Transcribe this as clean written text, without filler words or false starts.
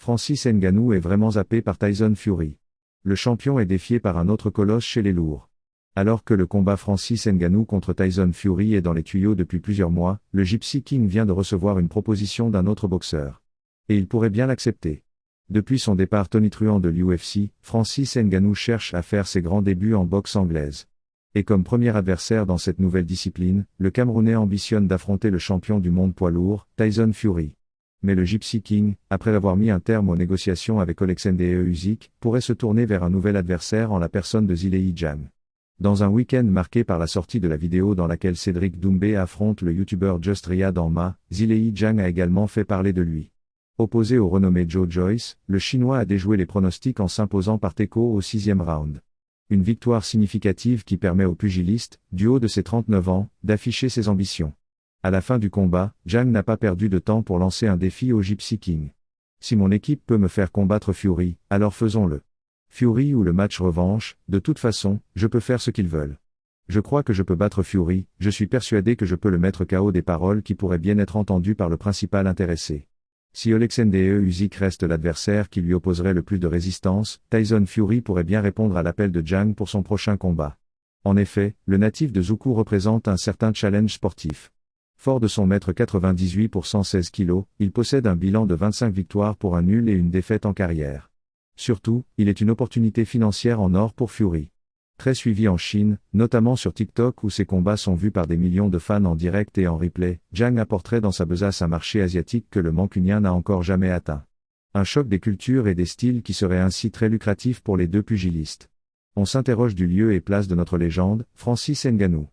Francis Ngannou est vraiment zappé par Tyson Fury. Le champion est défié par un autre colosse chez les lourds. Alors que le combat Francis Ngannou contre Tyson Fury est dans les tuyaux depuis plusieurs mois, le Gypsy King vient de recevoir une proposition d'un autre boxeur. Et il pourrait bien l'accepter. Depuis son départ tonitruant de l'UFC, Francis Ngannou cherche à faire ses grands débuts en boxe anglaise. Et comme premier adversaire dans cette nouvelle discipline, le Camerounais ambitionne d'affronter le champion du monde poids lourd, Tyson Fury. Mais le Gypsy King, après avoir mis un terme aux négociations avec Alexander Usyk, pourrait se tourner vers un nouvel adversaire en la personne de Zhilei Zhang. Dans un week-end marqué par la sortie de la vidéo dans laquelle Cédric Doumbé affronte le youtubeur Just Riyad en Ma, Zhilei Zhang a également fait parler de lui. Opposé au renommé Joe Joyce, le Chinois a déjoué les pronostics en s'imposant par TKO au 6e round. Une victoire significative qui permet au pugiliste, du haut de ses 39 ans, d'afficher ses ambitions. À la fin du combat, Zhang n'a pas perdu de temps pour lancer un défi au Gypsy King. Si mon équipe peut me faire combattre Fury, alors faisons-le. Fury ou le match revanche, de toute façon, je peux faire ce qu'ils veulent. Je crois que je peux battre Fury, je suis persuadé que je peux le mettre KO. Des paroles qui pourraient bien être entendues par le principal intéressé. Si Alexander Usyk reste l'adversaire qui lui opposerait le plus de résistance, Tyson Fury pourrait bien répondre à l'appel de Zhang pour son prochain combat. En effet, le natif de Zoukou représente un certain challenge sportif. Fort de son mètre 98 pour 116 kg, il possède un bilan de 25 victoires pour un nul et une défaite en carrière. Surtout, il est une opportunité financière en or pour Fury. Très suivi en Chine, notamment sur TikTok où ses combats sont vus par des millions de fans en direct et en replay, Zhang apporterait dans sa besace un marché asiatique que le mancunien n'a encore jamais atteint. Un choc des cultures et des styles qui serait ainsi très lucratif pour les deux pugilistes. On s'interroge du lieu et place de notre légende, Francis Ngannou.